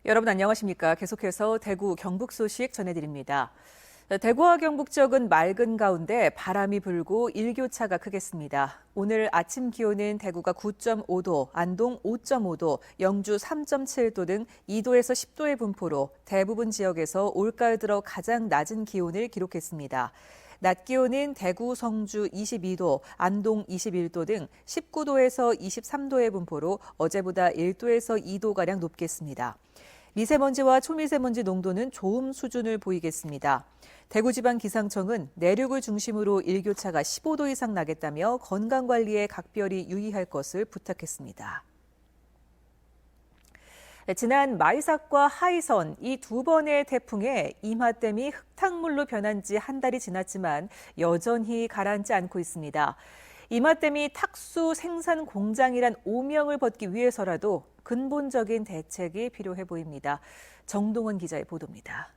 여러분 안녕하십니까? 계속해서 대구 경북 소식 전해드립니다. 대구와 경북 지역은 맑은 가운데 바람이 불고 일교차가 크겠습니다. 오늘 아침 기온은 대구가 9.5도, 안동 5.5도, 영주 3.7도 등 2도에서 10도의 분포로 대부분 지역에서 올가을 들어 가장 낮은 기온을 기록했습니다. 낮 기온은 대구, 성주 22도, 안동 21도 등 19도에서 23도의 분포로 어제보다 1도에서 2도가량 높겠습니다. 미세먼지와 초미세먼지 농도는 좋음 수준을 보이겠습니다. 대구지방기상청은 내륙을 중심으로 일교차가 15도 이상 나겠다며 건강관리에 각별히 유의할 것을 부탁했습니다. 지난 마이삭과 하이선 이 두 번의 태풍에 임하댐이 흙탕물로 변한 지 한 달이 지났지만 여전히 가라앉지 않고 있습니다. 임하댐이 탁수 생산 공장이란 오명을 벗기 위해서라도 근본적인 대책이 필요해 보입니다. 정동원 기자의 보도입니다.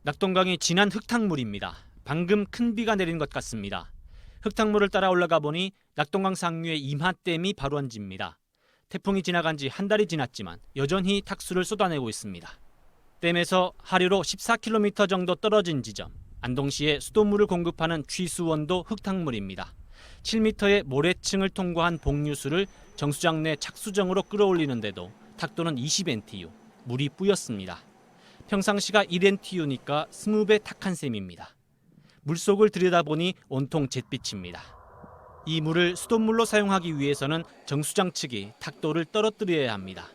낙동강이 진한 흙탕물입니다. 방금 큰 비가 내린 것 같습니다. 흙탕물을 따라 올라가 보니 낙동강 상류에 임하댐이 바로 앉습니다. 태풍이 지나간 지 한 달이 지났지만 여전히 탁수를 쏟아내고 있습니다. 댐에서 하류로 14km 정도 떨어진 지점, 안동시에 수돗물을 공급하는 취수원도 흙탕물입니다. 7m의 모래층을 통과한 복류수를 정수장 내 착수정으로 끌어올리는데도 탁도는 20NTU, 물이 뿌였습니다. 평상시가 1NTU니까 20배 탁한 셈입니다. 물속을 들여다보니 온통 잿빛입니다. 이 물을 수돗물로 사용하기 위해서는 정수장 측이 탁도를 떨어뜨려야 합니다.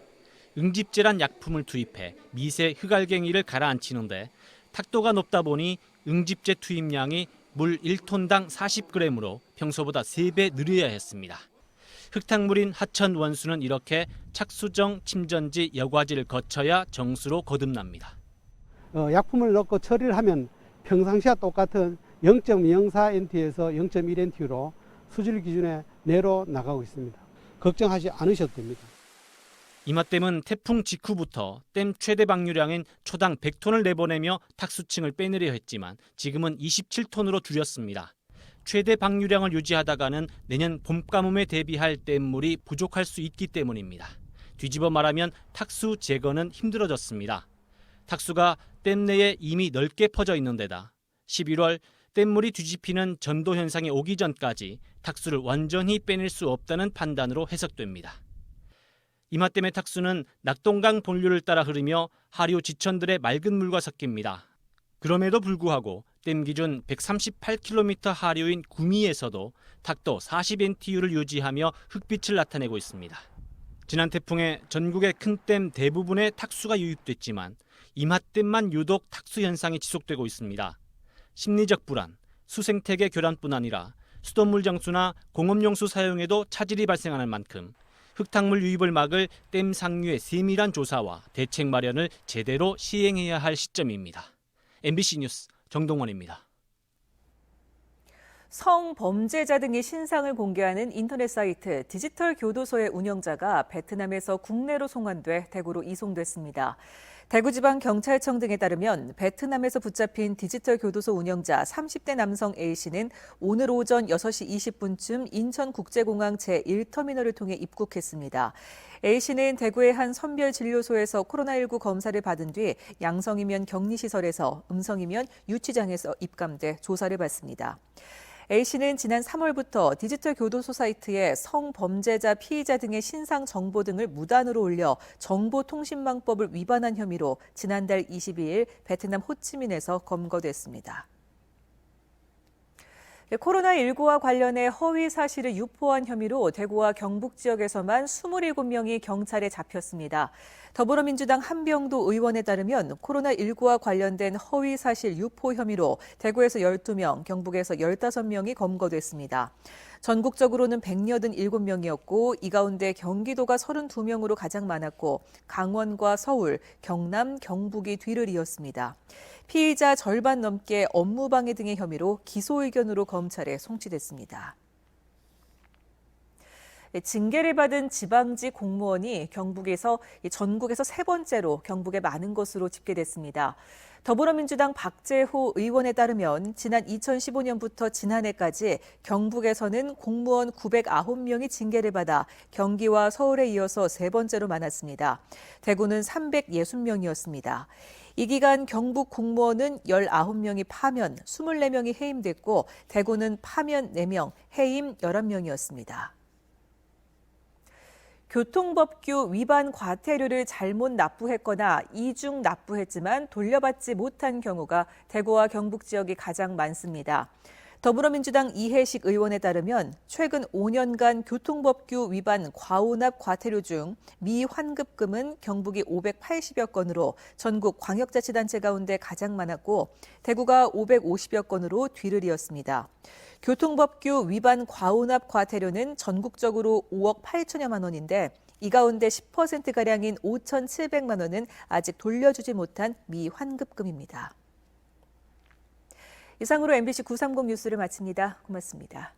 응집제란 약품을 투입해 미세 흙알갱이를 가라앉히는데 탁도가 높다 보니 응집제 투입량이 물 1톤당 40g으로 평소보다 3배 늘려야 했습니다. 흙탕물인 하천 원수는 이렇게 착수정, 침전지, 여과지를 거쳐야 정수로 거듭납니다. 약품을 넣고 처리를 하면 평상시와 똑같은 0.04NT에서 0.1NT로 수질 기준에 내로 나가고 있습니다. 걱정하지 않으셔도 됩니다. 임하댐은 태풍 직후부터 댐 최대 방류량인 초당 100톤을 내보내며 탁수층을 빼내려 했지만 지금은 27톤으로 줄였습니다. 최대 방류량을 유지하다가는 내년 봄가뭄에 대비할 댐물이 부족할 수 있기 때문입니다. 뒤집어 말하면 탁수 제거는 힘들어졌습니다. 탁수가 댐 내에 이미 넓게 퍼져 있는 데다 11월 댐물이 뒤집히는 전도 현상이 오기 전까지 탁수를 완전히 빼낼 수 없다는 판단으로 해석됩니다. 임하댐의 탁수는 낙동강 본류를 따라 흐르며 하류 지천들의 맑은 물과 섞입니다. 그럼에도 불구하고 댐 기준 138km 하류인 구미에서도 탁도 40NTU를 유지하며 흙빛을 나타내고 있습니다. 지난 태풍에 전국의 큰 댐 대부분에 탁수가 유입됐지만 임하댐만 유독 탁수 현상이 지속되고 있습니다. 심리적 불안, 수생태계 교란뿐 아니라 수돗물 정수나 공업용수 사용에도 차질이 발생하는 만큼 흙탕물 유입을 막을 댐 상류의 세밀한 조사와 대책 마련을 제대로 시행해야 할 시점입니다. MBC 뉴스 정동원입니다. 성범죄자 등의 신상을 공개하는 인터넷 사이트 디지털 교도소의 운영자가 베트남에서 국내로 송환돼 대구로 이송됐습니다. 대구지방경찰청 등에 따르면 베트남에서 붙잡힌 디지털 교도소 운영자 30대 남성 A씨는 오늘 오전 6시 20분쯤 인천국제공항 제1터미널을 통해 입국했습니다. A씨는 대구의 한 선별진료소에서 코로나19 검사를 받은 뒤 양성이면 격리시설에서 음성이면 유치장에서 입감돼 조사를 받습니다. A씨는 지난 3월부터 디지털 교도소 사이트에 성범죄자 피의자 등의 신상 정보 등을 무단으로 올려 정보통신망법을 위반한 혐의로 지난달 22일 베트남 호치민에서 검거됐습니다. 코로나19와 관련해 허위 사실을 유포한 혐의로 대구와 경북 지역에서만 27명이 경찰에 잡혔습니다. 더불어민주당 한병도 의원에 따르면 코로나19와 관련된 허위 사실 유포 혐의로 대구에서 12명, 경북에서 15명이 검거됐습니다. 전국적으로는 187명이었고 이 가운데 경기도가 32명으로 가장 많았고 강원과 서울, 경남, 경북이 뒤를 이었습니다. 피의자 절반 넘게 업무방해 등의 혐의로 기소 의견으로 검찰에 송치됐습니다. 징계를 받은 지방직 공무원이 경북에서 전국에서 세 번째로 경북에 많은 것으로 집계됐습니다. 더불어민주당 박재호 의원에 따르면 지난 2015년부터 지난해까지 경북에서는 공무원 909명이 징계를 받아 경기와 서울에 이어서 세 번째로 많았습니다. 대구는 360명이었습니다. 이 기간 경북 공무원은 19명이 파면, 24명이 해임됐고 대구는 파면 4명, 해임 11명이었습니다. 교통법규 위반 과태료를 잘못 납부했거나 이중 납부했지만 돌려받지 못한 경우가 대구와 경북 지역이 가장 많습니다. 더불어민주당 이해식 의원에 따르면 최근 5년간 교통법규 위반 과오납 과태료 중 미환급금은 경북이 580여 건으로 전국 광역자치단체 가운데 가장 많았고 대구가 550여 건으로 뒤를 이었습니다. 교통법규 위반 과오납 과태료는 전국적으로 5억 8천여만 원인데 이 가운데 10%가량인 5,700만 원은 아직 돌려주지 못한 미환급금입니다. 이상으로 MBC 930 뉴스를 마칩니다. 고맙습니다.